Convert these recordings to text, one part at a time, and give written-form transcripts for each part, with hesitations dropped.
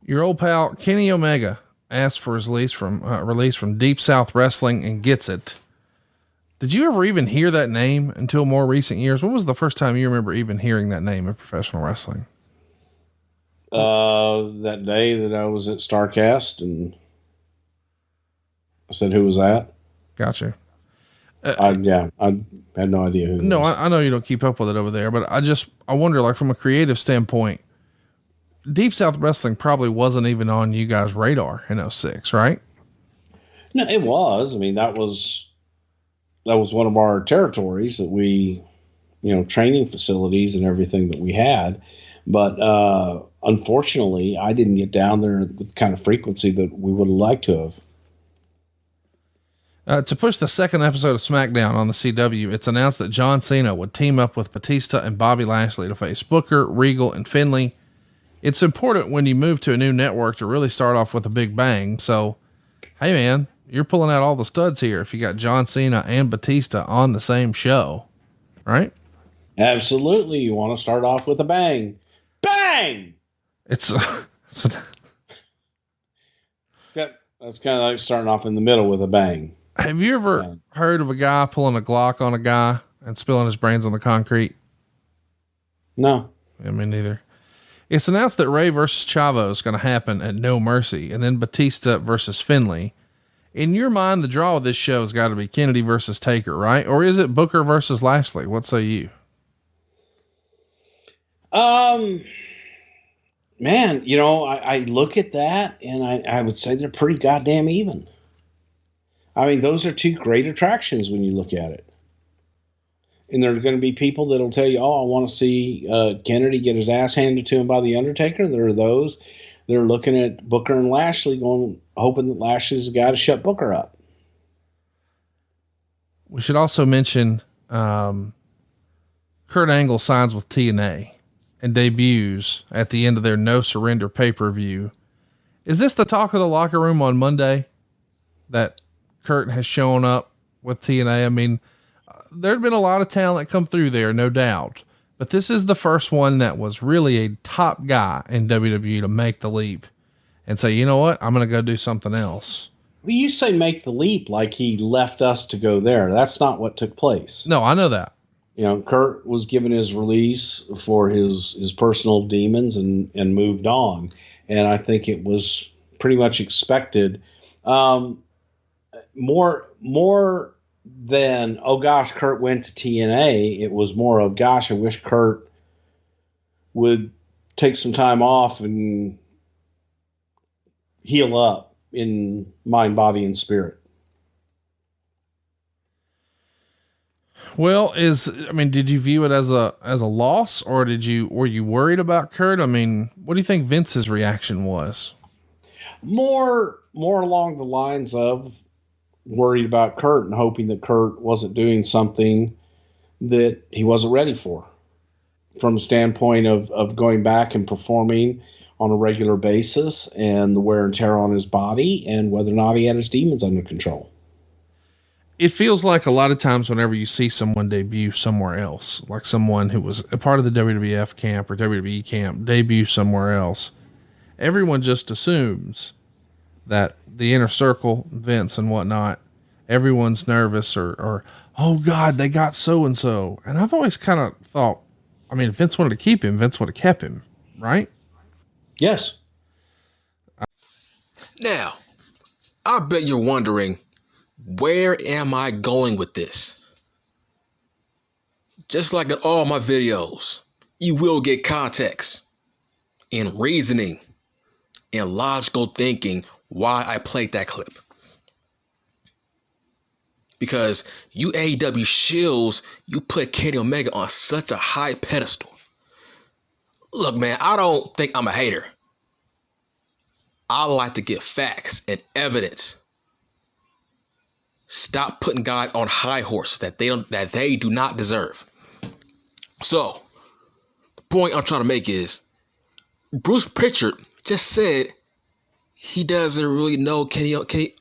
Your old pal Kenny Omega asked for his release from Deep South Wrestling and gets it. Did you ever even hear that name until more recent years? When was the first time you remember even hearing that name in professional wrestling? That day that I was at Starcast and I said, "Who was that?" Gotcha. I had no idea who. No, I know you don't keep up with it over there, but I wonder, like from a creative standpoint, Deep South Wrestling probably wasn't even on you guys' radar in '06, right? No, it was. I mean, that was one of our territories that we, training facilities and everything that we had. But unfortunately, I didn't get down there with the kind of frequency that we would have liked to have. To push the second episode of SmackDown on the CW, it's announced that John Cena would team up with Batista and Bobby Lashley to face Booker, Regal, and Finlay. It's important when you move to a new network to really start off with a big bang. So, hey man, you're pulling out all the studs here if you got John Cena and Batista on the same show, right? Absolutely. You want to start off with a bang. Bang! It's That's kind of like starting off in the middle with a bang. Have you ever heard of a guy pulling a Glock on a guy and spilling his brains on the concrete? No. I mean, neither. It's announced that Ray versus Chavo is going to happen at No Mercy, and then Batista versus Finlay. In your mind, the draw of this show has got to be Kennedy versus Taker, right? Or is it Booker versus Lashley? What say you? Man, I look at that and I would say they're pretty goddamn even. I mean, those are two great attractions when you look at it. And there are going to be people that'll tell you, "Oh, I want to see Kennedy get his ass handed to him by the Undertaker." There are those that are looking at Booker and Lashley, hoping that Lashley's the guy to shut Booker up. We should also mention Kurt Angle signs with TNA and debuts at the end of their No Surrender pay-per-view. Is this the talk of the locker room on Monday that Kurt has shown up with TNA? I mean, there'd been a lot of talent come through there, no doubt, but this is the first one that was really a top guy in WWE to make the leap and say, you know what? I'm going to go do something else. Well, you say make the leap like he left us to go there. That's not what took place. No, I know that. Kurt was given his release for his personal demons and moved on. And I think it was pretty much expected. More than, oh gosh, Kurt went to TNA. It was more of, gosh, I wish Kurt would take some time off and heal up in mind, body, and spirit. Well, did you view it as a loss, or were you worried about Kurt? I mean, what do you think Vince's reaction was? More along the lines of worried about Kurt and hoping that Kurt wasn't doing something that he wasn't ready for from a standpoint of going back and performing on a regular basis and the wear and tear on his body and whether or not he had his demons under control. It feels like a lot of times whenever you see someone debut somewhere else, like someone who was a part of the WWF camp or WWE camp, debut somewhere else, everyone just assumes that the inner circle, Vince and whatnot, everyone's nervous or, oh God, they got so-and-so. And I've always kind of thought, I mean, if Vince wanted to keep him, Vince would have kept him, right? Yes. Now, I bet you're wondering, where am I going with this? Just like in all my videos, you will get context and reasoning and logical thinking why I played that clip. Because you AEW shills, you put Kenny Omega on such a high pedestal. Look, man, I don't think I'm a hater. I like to get facts and evidence. Stop putting guys on high horses that they do not deserve. So, the point I'm trying to make is, Bruce Prichard just said he doesn't really know Kenny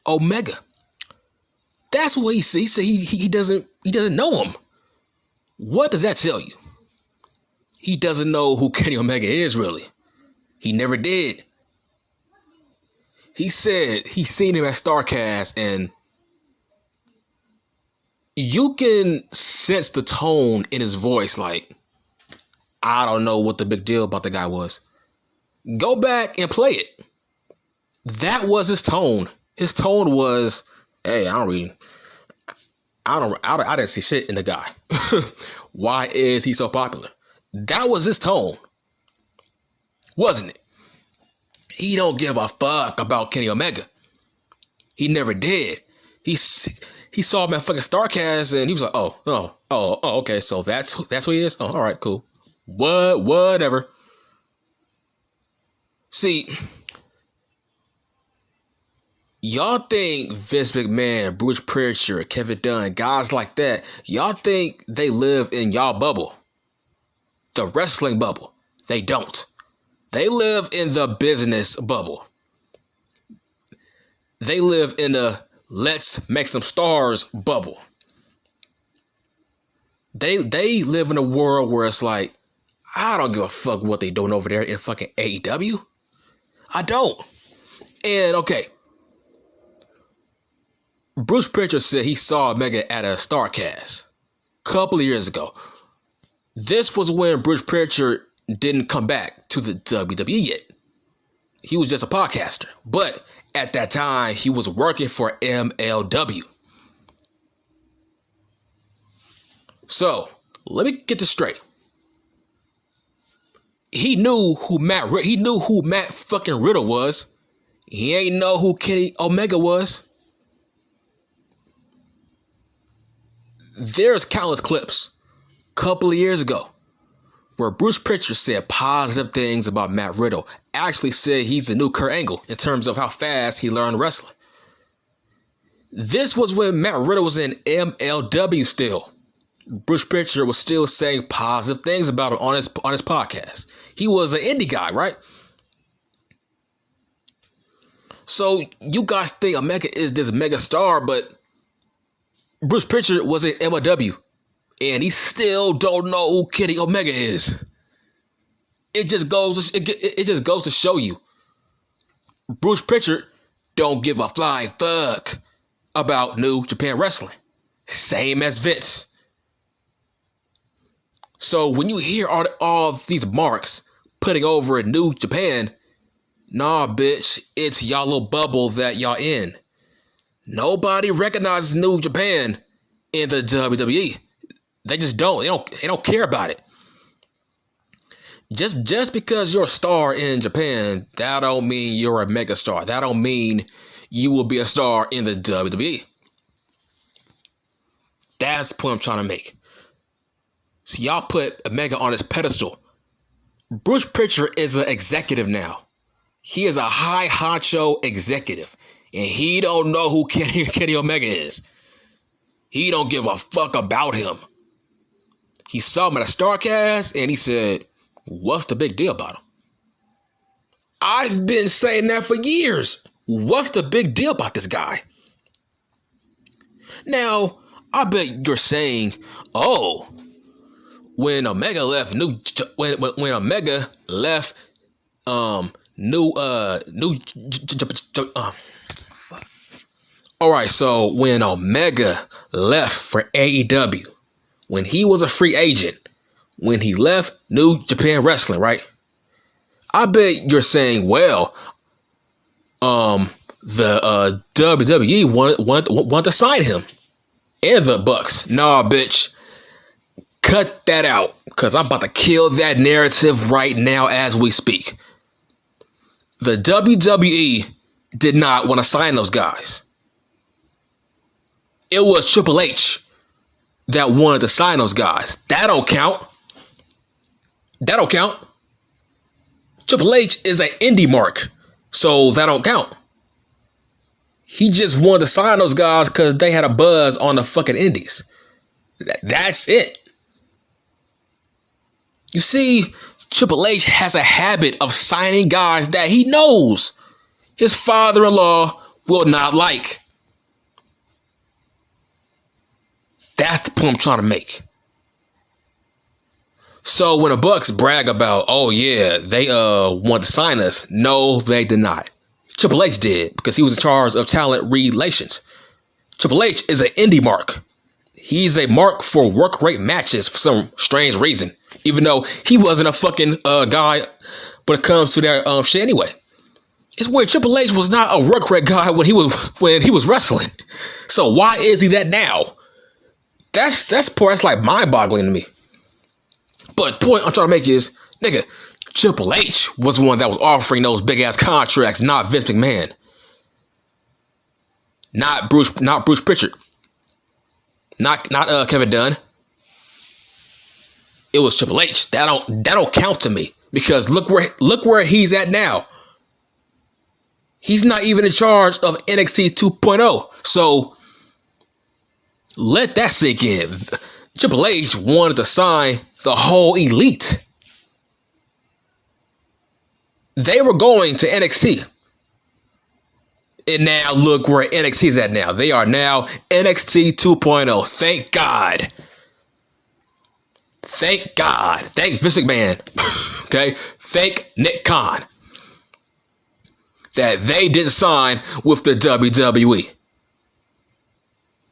Omega. That's what he sees. He doesn't know him. What does that tell you? He doesn't know who Kenny Omega is really. He never did. He said he seen him at StarCast, and you can sense the tone in his voice. Like, I don't know what the big deal about the guy was. Go back and play it. That was his tone. His tone was, "Hey, I didn't see shit in the guy. Why is he so popular?" That was his tone, wasn't it? He don't give a fuck about Kenny Omega. He never did. He saw him at fucking StarCast and he was like, oh, okay, so that's who he is. Oh, all right, cool. Whatever. See, y'all think Vince McMahon, Bruce Prichard, Kevin Dunn, guys like that, y'all think they live in y'all bubble, the wrestling bubble. They don't. They live in the business bubble. They live in the let's make some stars bubble. They live in a world where it's like, I don't give a fuck what they doing over there in fucking AEW. I don't. And okay, Bruce Prichard said he saw Omega at a StarCast a couple of years ago. This was when Bruce Prichard didn't come back to the WWE yet. He was just a podcaster. But at that time, he was working for MLW. So, let me get this straight. He knew who Matt fucking Riddle was. He ain't know who Kenny Omega was. There's countless clips a couple of years ago where Bruce Prichard said positive things about Matt Riddle. Actually said he's the new Kurt Angle in terms of how fast he learned wrestling. This was when Matt Riddle was in MLW still. Bruce Prichard was still saying positive things about him on his podcast. He was an indie guy, right? So you guys think Omega is this mega star, but Bruce Prichard was in MLW. And he still don't know who Kenny Omega is. It just goes to show you, Bruce Prichard don't give a flying fuck about New Japan Wrestling. Same as Vince. So when you hear all these marks putting over in New Japan, nah, bitch, it's y'all little bubble that y'all in. Nobody recognizes New Japan in the WWE. They just don't. They don't care about it. Just because you're a star in Japan, that don't mean you're a mega star. That don't mean you will be a star in the WWE. That's the point I'm trying to make. So y'all put Omega on his pedestal. Bruce Prichard is an executive now. He is a high honcho executive. And he don't know who Kenny Omega is. He don't give a fuck about him. He saw him at a StarCast and he said, what's the big deal about him? I've been saying that for years. What's the big deal about this guy? Now, I bet you're saying, oh, when Omega left when Omega left all right, so when Omega left for AEW, when he was a free agent, when he left New Japan Wrestling, right? I bet you're saying, well, the WWE wanted to sign him and the Bucks. Nah, bitch, cut that out, because I'm about to kill that narrative right now as we speak. The WWE did not want to sign those guys. It was Triple H that wanted to sign those guys. That don't count. That don't count. Triple H is an indie mark, so that don't count. He just wanted to sign those guys because they had a buzz on the fucking indies. That's it. You see, Triple H has a habit of signing guys that he knows his father-in-law will not like. That's the point I'm trying to make. So when the Bucks brag about, oh yeah, they want to sign us, no, they did not. Triple H did because he was in charge of talent relations. Triple H is an indie mark. He's a mark for work rate matches for some strange reason, even though he wasn't a fucking guy when it comes to that shit anyway. It's weird. Triple H was not a work rate guy when he was wrestling. So why is he that now? That's like mind-boggling to me. But the point I'm trying to make is, nigga, Triple H was the one that was offering those big ass contracts, not Vince McMahon. Not Bruce Prichard. Not Kevin Dunn. It was Triple H. That don't count to me because look where he's at now. He's not even in charge of NXT 2.0. So let that sink in. Triple H wanted to sign the whole elite. They were going to NXT. And now look where NXT's at now. They are now NXT 2.0. Thank God. Thank God. Thank Vince McMahon. Okay? Thank Nick Khan. That they didn't sign with the WWE.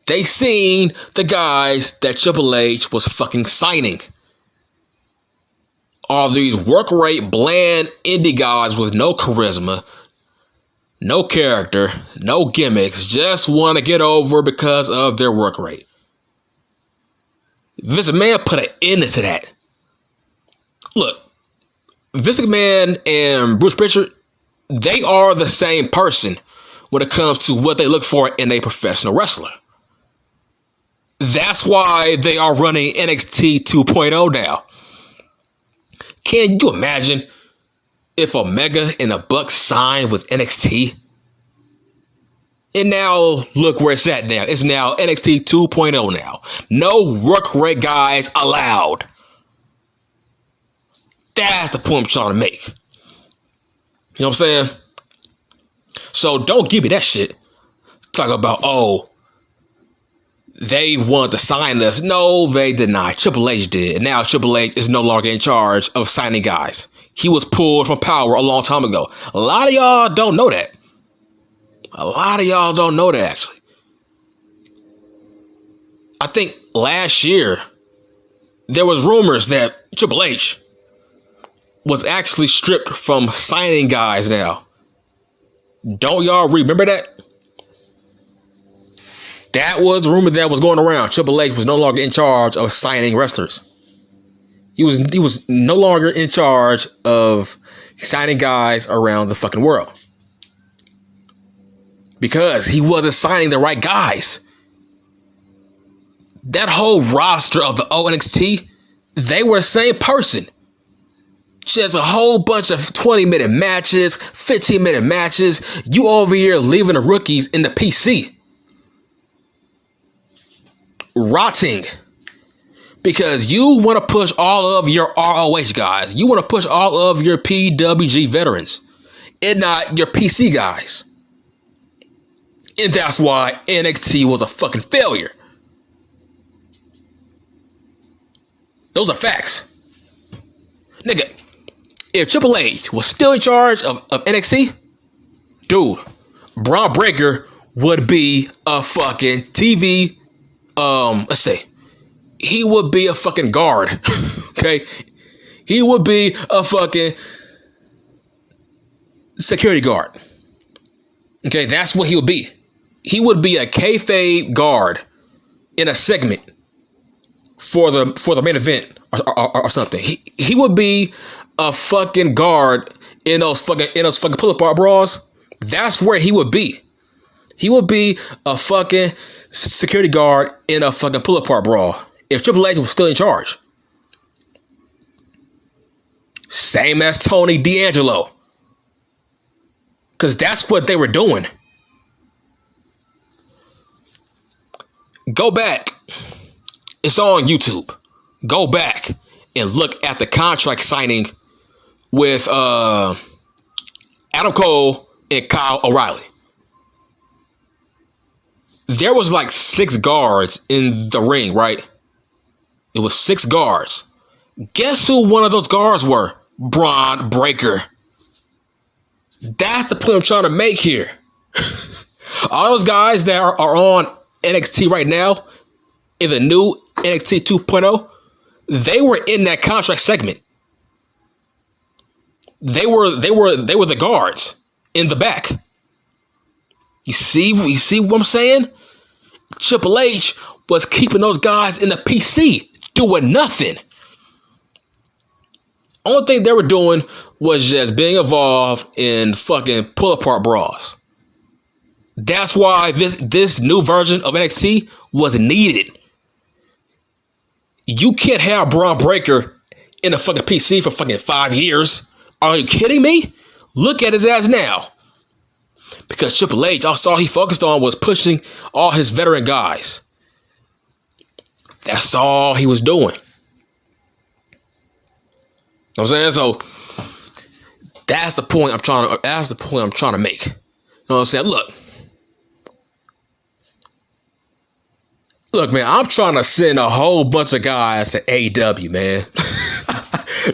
They seen the guys that Triple H was fucking signing. All these work rate, bland indie guys with no charisma, no character, no gimmicks, just want to get over because of their work rate. Vince McMahon put an end to that. Look, Vince McMahon and Bruce Prichard, they are the same person when it comes to what they look for in a professional wrestler. That's why they are running NXT 2.0 now. Can you imagine if Omega and the Bucks signed with NXT? And now look where it's at now. It's now NXT 2.0 now. No work rate guys allowed. That's the point I'm trying to make. You know what I'm saying? So don't give me that shit. Talk about, oh, they wanted to sign us. No, they did not. Triple H did. And now Triple H is no longer in charge of signing guys. He was pulled from power a long time ago. A lot of y'all don't know that. A lot of y'all don't know that, actually. I think last year, there was rumors that Triple H was actually stripped from signing guys now. Don't y'all remember that? That was a rumor that was going around. Triple H was no longer in charge of signing wrestlers. He was no longer in charge of signing guys around the fucking world. Because he wasn't signing the right guys. That whole roster of the NXT, they were the same person. Just a whole bunch of 20-minute matches, 15-minute matches. You over here leaving the rookies in the PC. Rotting. Because you want to push all of your ROH guys. You want to push all of your PWG veterans. And not your PC guys. And that's why NXT was a fucking failure. Those are facts. Nigga, if Triple H was still in charge of NXT, dude, Braun Breaker would be a fucking TV, let's say, he would be a fucking guard, okay? He would be a fucking security guard. Okay, that's what he would be. He would be a kayfabe guard in a segment for the main event or something. He would be a fucking guard in those fucking pull apart bras. That's where he would be. He would be a fucking security guard in a fucking pull apart bra if Triple H was still in charge. Same as Tony D'Angelo. Because that's what they were doing. Go back. It's on YouTube. Go back and look at the contract signing with Adam Cole and Kyle O'Reilly. There was like 6 guards in the ring, right? It was 6 guards. Guess who one of those guards were? Braun Breaker. That's the point I'm trying to make here. All those guys that are on NXT right now, in the new NXT 2.0, they were in that contract segment. They were the guards in the back. You see what I'm saying? Triple H was keeping those guys in the PC, doing nothing. Only thing they were doing was just being involved in fucking pull apart bras. That's why this new version of NXT was needed. You can't have Braun Breaker in a fucking PC for fucking 5 years. Are you kidding me? Look at his ass now. Because Triple H, all he focused on was pushing all his veteran guys. That's all he was doing. You know what I'm saying? So that's the point I'm trying to make. You know what I'm saying? Look, man, I'm trying to send a whole bunch of guys to AEW, man.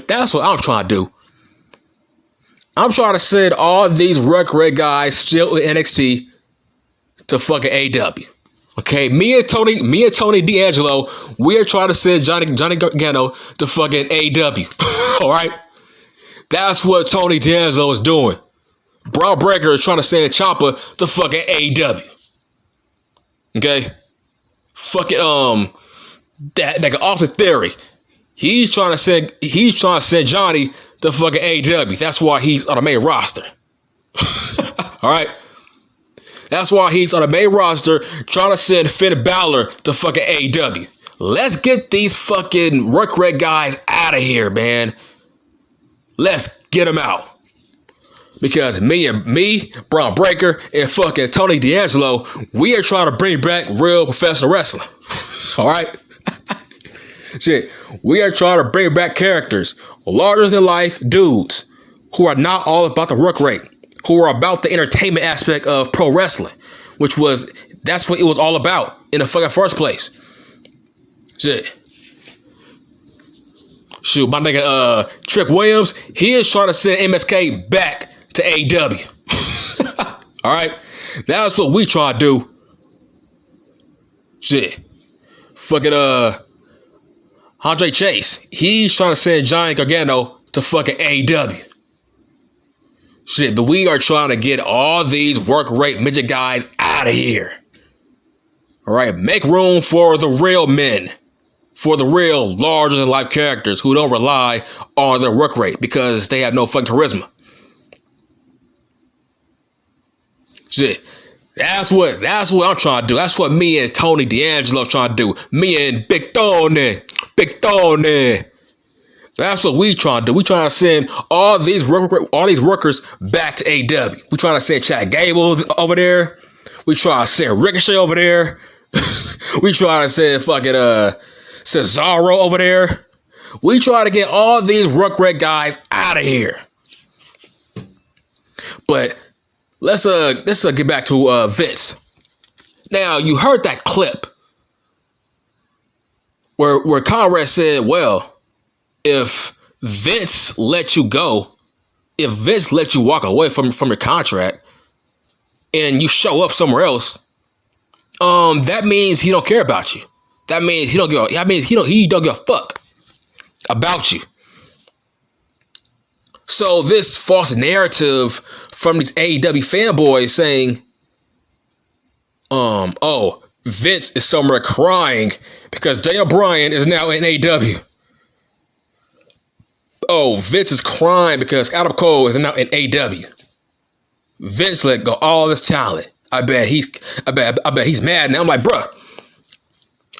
That's what I'm trying to do. I'm trying to send all these Red guys still in NXT to fucking AEW. Okay, me and Tony D'Angelo, we are trying to send Johnny Gargano to fucking AEW. All right, that's what Tony D'Angelo is doing. Braun Breaker is trying to send Ciampa to fucking AEW. Okay, fucking that Austin Theory, he's trying to send Johnny to fucking AEW. That's why he's on the main roster. All right. That's why he's on the main roster trying to send Finn Balor to fucking AEW. Let's get these fucking work rate guys out of here, man. Let's get them out. Because me, Braun Breaker, and fucking Tony D'Angelo, we are trying to bring back real professional wrestling. All right? Shit. We are trying to bring back characters, larger than life dudes, who are not all about the work rate, who are about the entertainment aspect of pro wrestling, that's what it was all about in the fucking first place. Shit. Shoot, my nigga Trick Williams, he is trying to send MSK back to AEW. All right? That's what we try to do. Shit. Fucking Andre Chase, he's trying to send Johnny Gargano to fucking AEW. Shit, but we are trying to get all these work rate midget guys out of here. All right, make room for the real men, for the real larger than life characters who don't rely on their work rate because they have no fucking charisma. Shit, that's what I'm trying to do. That's what me and Tony D'Angelo trying to do. Me and Big Tony. That's what we trying to do. We trying to send all these workers back to AEW. We trying to send Chad Gable over there. We trying to send Ricochet over there. We trying to send fucking Cesaro over there. We try to get all these Rugrate guys out of here. But let's get back to Vince. Now, you heard that clip where Conrad said, well, if Vince let you go, if Vince let you walk away from your contract and you show up somewhere else, that means he don't care about you. That means he don't give a fuck about you. So this false narrative from these AEW fanboys saying, oh, Vince is somewhere crying because Daniel Bryan is now in AEW. Oh, Vince is crying because Adam Cole is now in AEW. Vince let go all this talent. I bet he's mad now. I'm like, bruh,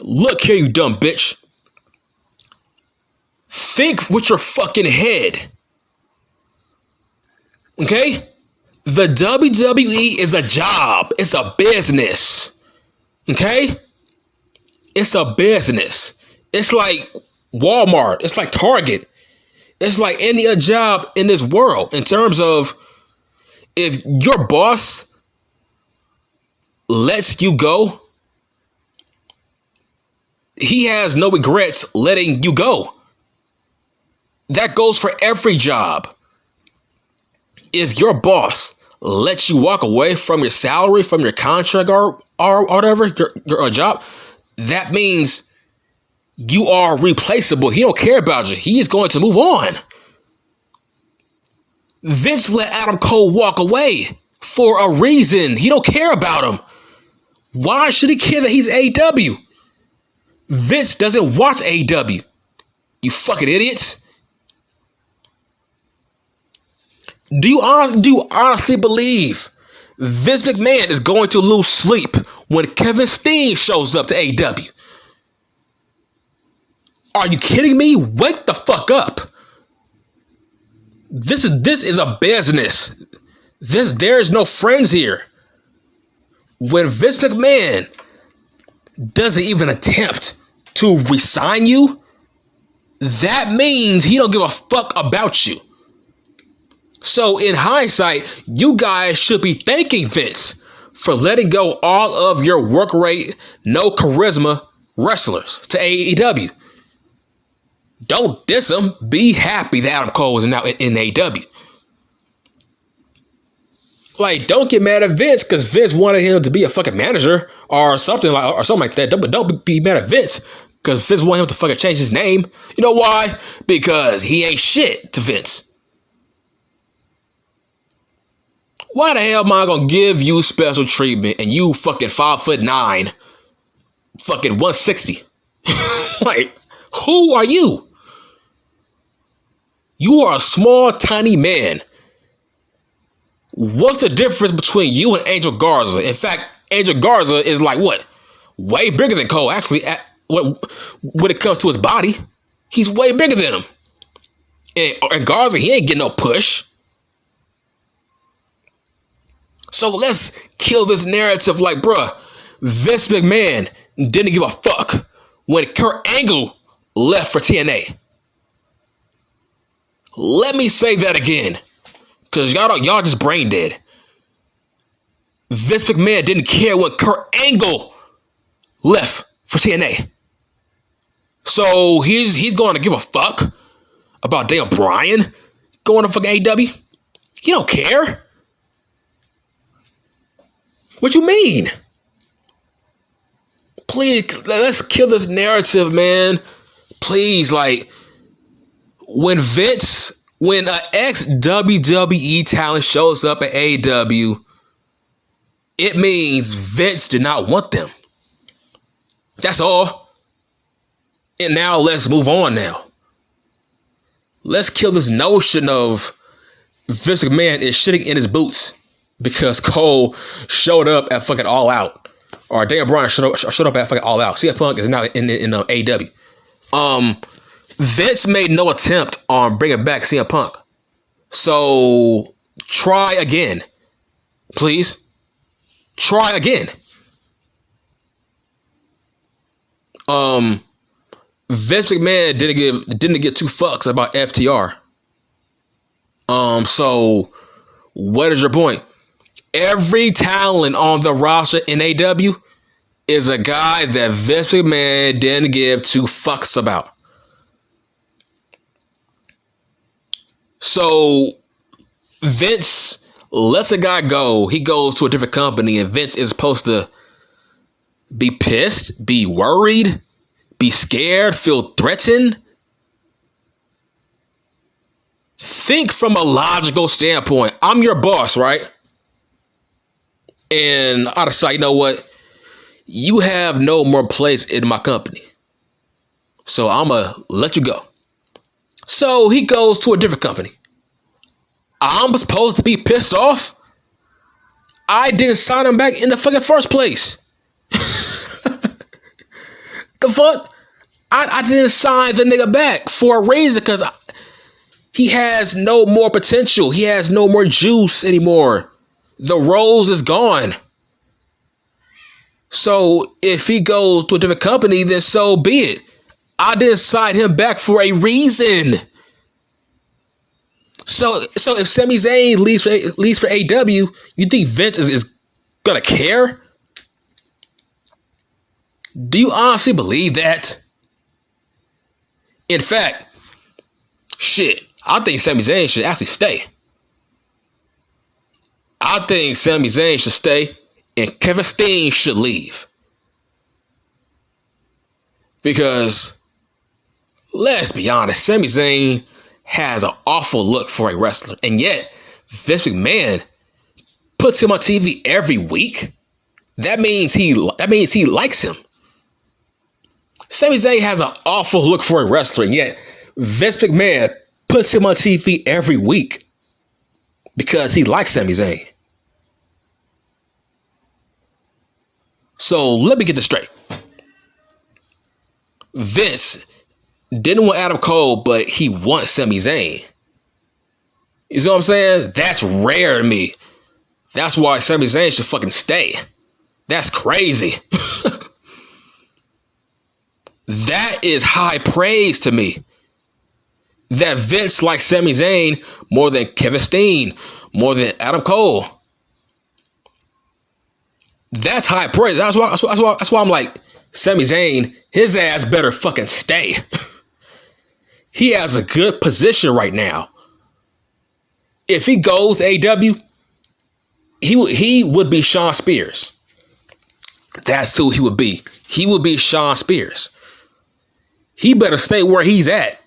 look here, you dumb bitch. Think with your fucking head. Okay? The WWE is a job. It's a business. Okay? It's a business. It's like Walmart. It's like Target. It's like any other job in this world in terms of if your boss lets you go, he has no regrets letting you go. That goes for every job. if your boss lets you walk away from your salary, from your contract or whatever, your job, that means you are replaceable. He don't care about you. He is going to move on. Vince let Adam Cole walk away for a reason. He don't care about him. Why should he care that he's AEW? Vince doesn't watch AEW. You fucking idiots. Do you honestly believe Vince McMahon is going to lose sleep when Kevin Steen shows up to AEW? Are you kidding me? Wake the fuck up. This is a business. There is no friends here. When Vince McMahon doesn't even attempt to resign you, that means he don't give a fuck about you. So in hindsight, you guys should be thanking Vince for letting go all of your work rate, no charisma wrestlers to AEW. Don't diss him. Be happy that Adam Cole is now in AEW. Like, don't get mad at Vince because Vince wanted him to be a fucking manager or something like that. But don't be mad at Vince because Vince wanted him to fucking change his name. You know why? Because he ain't shit to Vince. Why the hell am I gonna give you special treatment and you fucking 5'9", fucking 160? Like, who are you? You are a small, tiny man. What's the difference between you and Angel Garza? In fact, Angel Garza is like what? Way bigger than Cole. Actually, when it comes to his body, he's way bigger than him. And Garza, he ain't getting no push. So let's kill this narrative like, bruh, Vince McMahon didn't give a fuck when Kurt Angle left for TNA. Let me say that again, because y'all just brain dead. Vince McMahon didn't care when Kurt Angle left for TNA. So he's going to give a fuck about Daniel Bryan going to fucking AEW? He don't care. What you mean? Please, let's kill this narrative, man. Please, like, when an ex-WWE talent shows up at AEW, it means Vince did not want them. That's all. And now let's move on now. Let's kill this notion of Vince McMahon is shitting in his boots because Cole showed up at fucking All Out. Or Daniel Bryan showed up at fucking All Out. CM Punk is now in AEW. Vince made no attempt on bringing back CM Punk. So try again. Please. Try again. Vince McMahon didn't give two fucks about FTR. So what is your point? Every talent on the roster in AEW is a guy that Vince McMahon didn't give two fucks about. So Vince lets a guy go. He goes to a different company, and Vince is supposed to be pissed, be worried, be scared, feel threatened. Think from a logical standpoint. I'm your boss, right? And I decide, you know what? You have no more place in my company. So I'm going to let you go. So he goes to a different company. I'm supposed to be pissed off? I didn't sign him back in the fucking first place. The fuck? I didn't sign the nigga back for a reason because he has no more potential. He has no more juice anymore. The rose is gone. So if he goes to a different company, then so be it. I didn't sign him back for a reason. So if Sami Zayn leaves for AEW, you think Vince is gonna care? Do you honestly believe that? In fact, shit, I think Sami Zayn should actually stay. I think Sami Zayn should stay and Kevin Steen should leave. Because, let's be honest, Sami Zayn has an awful look for a wrestler. And yet, Vince McMahon puts him on TV every week. That means he likes him. Sami Zayn has an awful look for a wrestler, and yet Vince McMahon puts him on TV every week because he likes Sami Zayn. So let me get this straight. Vince didn't want Adam Cole, but he wants Sami Zayn. You see what I'm saying? That's rare to me. That's why Sami Zayn should fucking stay. That's crazy. That is high praise to me. That Vince likes Sami Zayn more than Kevin Steen, more than Adam Cole. That's high praise. That's why I'm like, Sami Zayn, his ass better fucking stay. He has a good position right now. If he goes to AEW, he would be Shawn Spears. That's who he would be. He would be Shawn Spears. He better stay where he's at.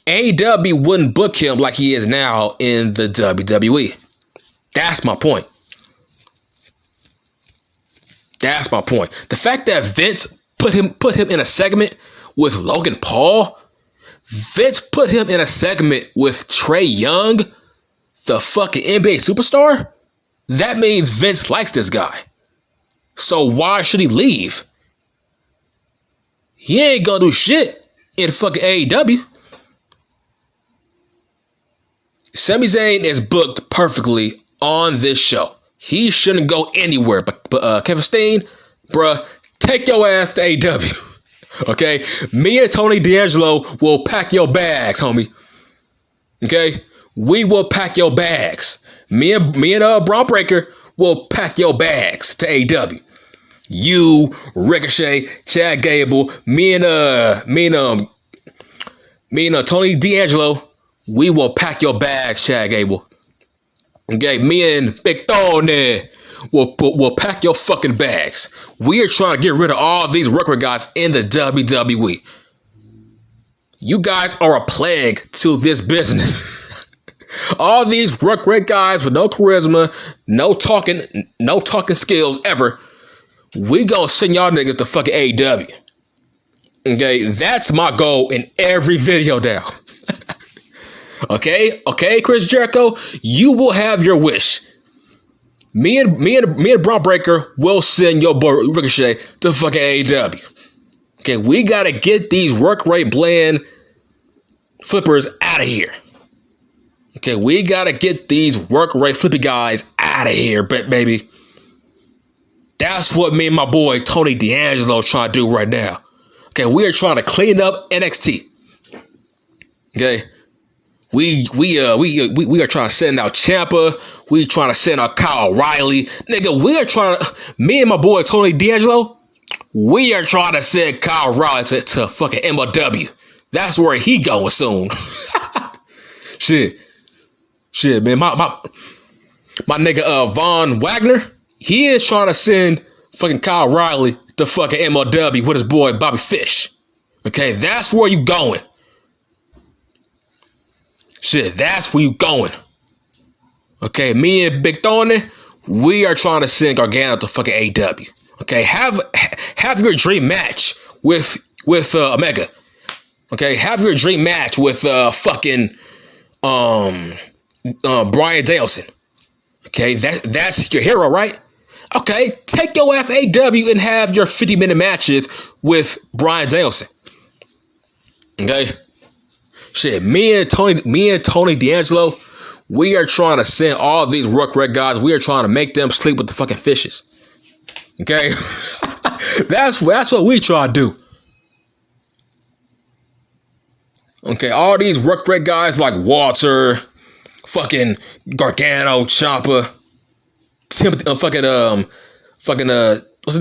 AEW wouldn't book him like he is now in the WWE. That's my point. That's my point. The fact that Vince put him in a segment with Logan Paul, Vince put him in a segment with Trae Young, the fucking NBA superstar, that means Vince likes this guy. So why should he leave? He ain't gonna do shit in fucking AEW. Sami Zayn is booked perfectly on this show. He shouldn't go anywhere. But Kevin Steen, bruh, take your ass to AEW. Okay? Me and Tony D'Angelo will pack your bags, homie. Okay? We will pack your bags. Me and Braun Breaker will pack your bags to AEW. You, Ricochet, Chad Gable, me and Tony D'Angelo, we will pack your bags, Chad Gable. Okay, me and Big Tony will pack your fucking bags. We are trying to get rid of all these record guys in the WWE. You guys are a plague to this business. All these work rate guys with no charisma, no talking skills ever. We gonna send y'all niggas to fucking AEW. Okay, that's my goal in every video now. Okay, Chris Jericho, you will have your wish. Me and Braun Breaker will send your boy Ricochet to fucking AEW. Okay, we gotta get these work rate blend flippers out of here. Okay, we gotta get these work rate flippy guys out of here, baby. That's what me and my boy Tony D'Angelo trying to do right now. Okay, we are trying to clean up NXT. Okay, we are trying to send out Ciampa. We trying to send out Kyle O'Reilly. Nigga, we are trying to. Me and my boy Tony D'Angelo, we are trying to send Kyle O'Reilly to fucking MLW. That's where he going soon. Shit, man. My nigga Von Wagner, he is trying to send fucking Kyle O'Reilly to fucking MLW with his boy Bobby Fish. Okay, that's where you going. Shit, that's where you going. Okay, me and Big Thorny, we are trying to send Gargano to fucking AEW. Okay, have your dream match with Omega. Okay, have your dream match with fucking Bryan Danielson. Okay, that's your hero, right? Okay, take your ass to AEW and have your 50-minute matches with Bryan Danielson. Okay, shit. Me and Tony D'Angelo, we are trying to send all these Rook Red guys. We are trying to make them sleep with the fucking fishes. Okay, that's what we try to do. Okay, all these Rook Red guys like Walter, fucking Gargano, Ciampa, Timothy, what's the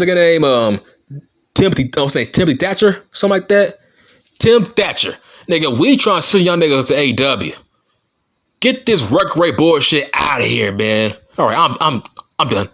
nigga name? Timothy Thatcher, something like that. Tim Thatcher, nigga, we trying to send y'all niggas to AEW. Get this work rate bullshit out of here, man. All right, I'm done.